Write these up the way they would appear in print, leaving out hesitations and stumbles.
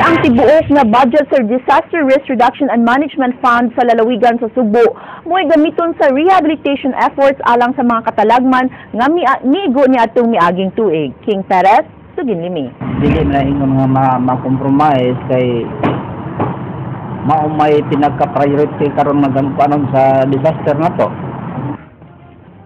ang tibuok nga budget sa Disaster Risk Reduction and Management Fund sa lalawigan sa Subo mo'y gamiton sa rehabilitation efforts alang sa mga katalagman nga miigo ni atong miaging tuig. King Perez, Suginlimi. Dili na ingon nga ma-compromise kay mao may pinagka-priority karon magampanon sa disaster na to.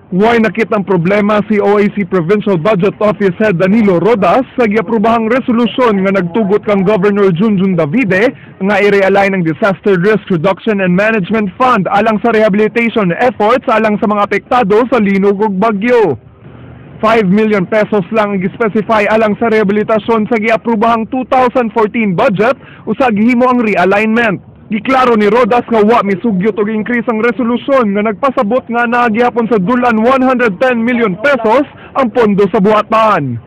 Way nakitang problema si OAC Provincial Budget Office Head Danilo Rodas sa giaprobahang resolusyon nga nagtugot kang Governor Junjun Davide nga i-realign ang Disaster Risk Reduction and Management Fund alang sa rehabilitation efforts alang sa mga apektado sa linog ug bagyo. 5 million pesos lang ang gispecify alang sa rehabilitasyon sa giaprobahang 2014 budget usag gihimo ang realignment. Giklaro ni Rodas nga wa misugyot og increase ang resolusyon nga nagpasabot nga naagihapon sa dulan 110 million pesos ang pondo sa buhatan.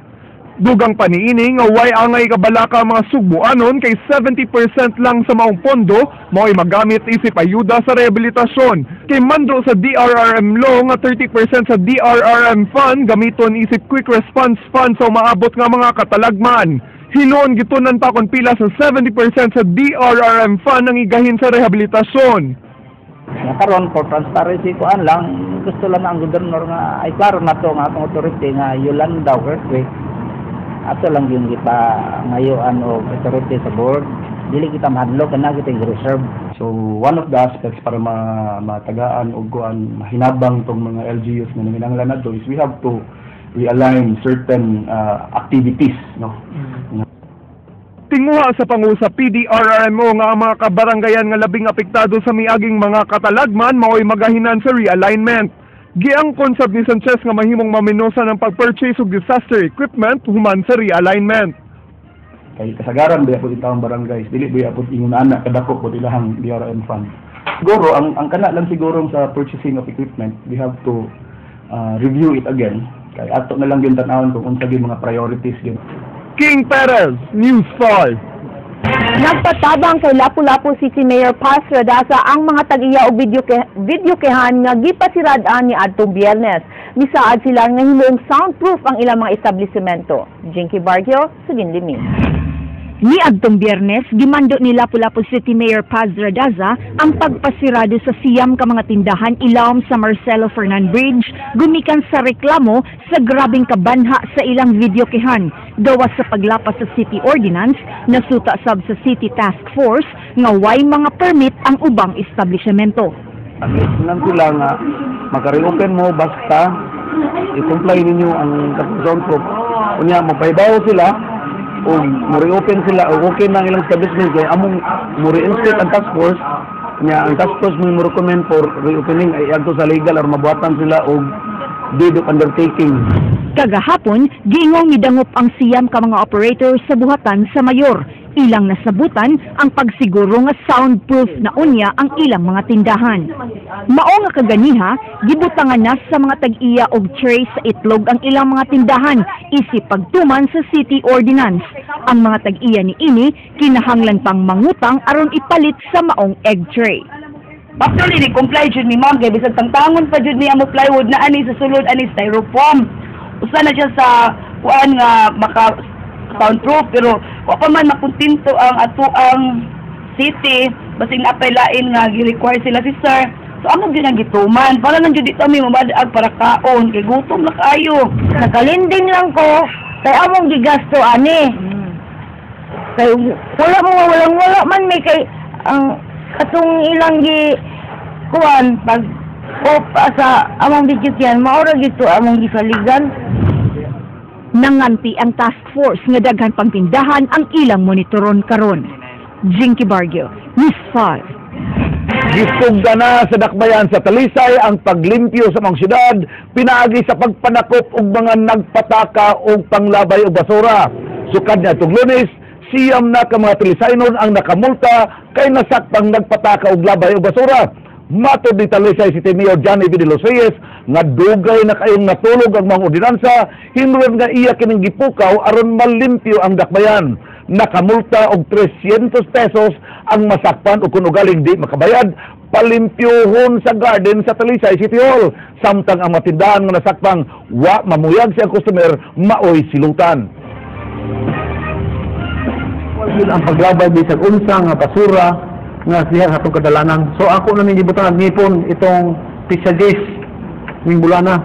Dugang paniini nga way angay kabalaka ang mga Sugbuanon kay 70% lang sa maong pondo mao'y magamit isip ayuda sa rehabilitasyon. Kay mandro sa DRRM law nga 30% sa DRRM fund gamiton isip quick response fund sa umaabot nga mga katalagman. Hinoon gitunan pa kon pila sa 70% sa DRRM fund ang igahin sa rehabilitasyon. Karon for transparency ko lang gusto lang ang gobernador nga ay klaro na to nga atong authority nga Yolanda earthquake. Ato lang yung kita ngayon o authority sa board. Dili kita mahadlok na kita i-reserve. So one of the aspects para matagaan o kuan mahinabang tong mga LGUs na nanginahanglan nato is we have to realign certain activities, no. Tinguha sa pangu sa PDRRMO nga ang mga kabaranggayan nga labing apektado sa miaging mga katalagman mao'y magahinan sa realignment. Giang konsep ni Sanchez nga mahimong maminosa ng pag-purchase og disaster equipment human sa realignment. Kay kasagaran ba po itawang barangays, dili ba po ingon anak kadako po ilahang DRM fund. Siguro ang kana lang siguro sa purchasing of equipment, we have to review it again. Kay ato na lang yung tanawon kung unsa gyud mga priorities gyud. King Perez, News 5. Nagpatabang kay Lapu-Lapu City Mayor Paz Radasa ang mga tag-iya og videokehan nga gipasirad-an ni adtong Biyernes. Misaad sila nga himong soundproof ang ilang mga establisimento. Jinky Bargio, Suginlimi. Ni adtong Biyernes, gimando ni Lapu-Lapu City Mayor Paz Radaza ang pagpasirado sa siyam ka mga tindahan ilawom sa Marcelo Fernan Bridge gumikan sa reklamo sa grabing kabanha sa ilang videokehan. Gawas sa paglapas sa City Ordinance, nasuta sab sa City Task Force nga way mga permit ang ubang establishmento. Nang sila nga maka-reopen mo basta i-comply ninyo ang soundproof. Unya mapaybaw sila o mo-reopen sila o okay na ilang establishment kaya among mo-reinstate ang task force niya ang task force mo recommend for reopening ay adto sa legal or mabuhatan sila og deed of undertaking. Kagahapon, giingong midangop ang siyam ka mga operator sa buhatan sa mayor. Ilang nasabutan ang pagsiguro nga soundproof na unya ang ilang mga tindahan. Mao nga kaganiha, gibutangan na sa mga tag-iya og tray sa itlog ang ilang mga tindahan isip pagtuman sa City Ordinance. Ang mga tag-iya ni ini kinahanglan pang mangutang aron ipalit sa maong egg tray. Actually, ni-comply jud ni ma'am kay bisag tangtangon pa jud niya mo plywood na ani sa sulod ani styrofoam. Usa na siya sa kuan nga maka soundproof pero wa pa man makuntinto ang ato ang city basing napay lain nga gi-require sila si sir. So amo gyud ang gituman para lang jud dito mi mabadag para kaon kay gutom na kaayo. Nakalinding lang ko kay among gigasto ani. Kay wala man may kay ang katong ilang gi kuan pag sa among digityan maura gito among gisaligan. Nanganti ang task force nga daghan pang tindahan ang ilang monitoron karon. Jinky Bargio, News 5. Gisugda na sa dakbayan sa Talisay ang paglimpyo sa mga syudad, pinaagi sa pagpanakop og mga nagpataka og panglabay og basura. Sukad niya itong Lunes, siyam na ka mga Talisaynon ang nakamulta kay nasakpang nagpataka og labay og basura. Matod ni Talisay City Mayor Johnny V. De Los Reyes nga dugay na kayong natulog ang mga ordinansa, hinungod nga iya kining gipukaw aron malimpyo ang dakbayan. Nakamulta og 300 pesos ang masakpan o kung ugaling di makabayad, palimpyohon sa garden sa Talisay City Hall. Samtang ang matindahan nga nasakpang wa mamuyag siyang customer, maoy silutan. Yun ang paglabay bisag unsa nga basura nga siya sa itong kadalanan. So ako na nang gibutan ngipon itong pisages ning bulana.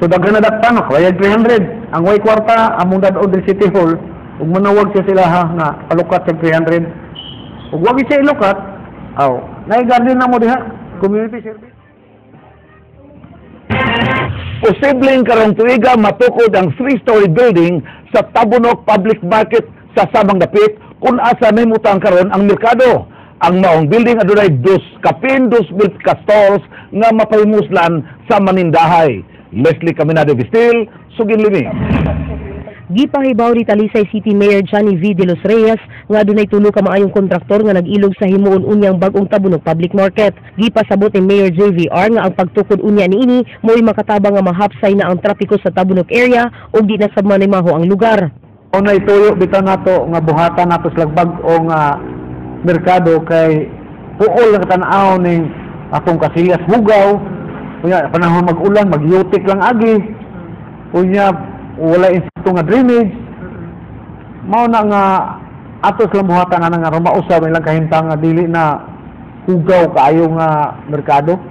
So daghan na dakpan ako, bayad 300. Ang way kwarta among dadon sa City Hall ug manawag siya sila ha nga palukat sa 300. Ug wag siya ilukat, nay garden na mo diha, community service. Posibleng karong tuiga matukod ang 3-story building sa Tabunok Public Market sa Sabang Dapit kung asa mahimutang karon ang merkado. Ang maong building adunay 2 ka stalls nga mapahimuslan sa manindahay. Leslie Caminado Vistil, Sugin Limi. Gipahibaw ni Talisay City Mayor Johnny V. De Los Reyes nga dunay 3 ka maayong kontraktor nga nag-ilog sa himuon unyang bag-ong Tabunok Public Market. Gipasabot ni Mayor JVR nga ang pagtukod unya niini mo'y makatabang nga mahapsay na ang trapiko sa Tabunok area ug di na sab manimaho ang lugar. Unay tuyo bitaw nato nga buhatan nato sa bag-ong merkado kay puol nga tan-aw ning atong kasiyas hugaw. Unya panahon mag-ulan, magyutik lang agi. Unya wala insekto nga drainage. Mao na nga atos lang buhatan na nga rumausab ilang kahimtang nga dili na hugaw kaayo nga merkado.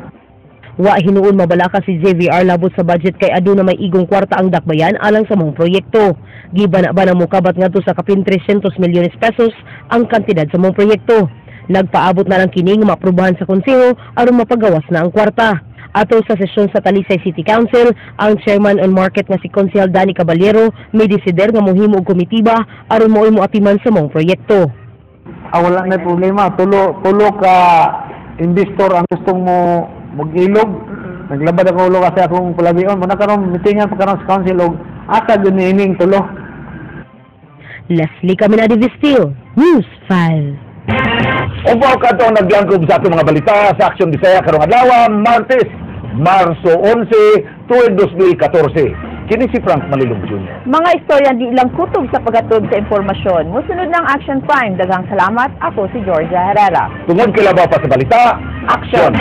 Wa hinuon mabalaka si JVR labot sa budget kay aduna may igong kwarta ang dakbayan alang sa mong proyekto. Gibana-bana mo kabat ngadto sa kapin 300 milyones pesos ang kantidad sa mong proyekto. Nagpaabot na lang kini nga maaprubahan sa konseho aron mapagawas na ang kwarta. Ato sa sesyon sa Talisay City Council, ang chairman on market nga si Konsehal Danny Caballero may desider nga mohimo og komitiba aron mo'y moatiman sa mong proyekto. Wala na problema, tulo ka investor ang gustong mo mag-ilog. Naglabad ako ulo kasi akong palabion. Muna karon mitingan pa karon sa council og asa guniining tulo. Leslie Caminado Vistil, News 5. Ubaw ka ito naglangkob sa atong mga balita sa Aksyon Bisaya karong adlaw, Martes, Marso 11, tuig 2014. Kini si Frank Manilong Jr. Mga istorya di ilang kutob sa pagatuod sa impormasyon. Musunod ng Action Prime. Daghang salamat. Ako si Georgia Herrera. Tungod kay labaw pa sa balita, Aksyon!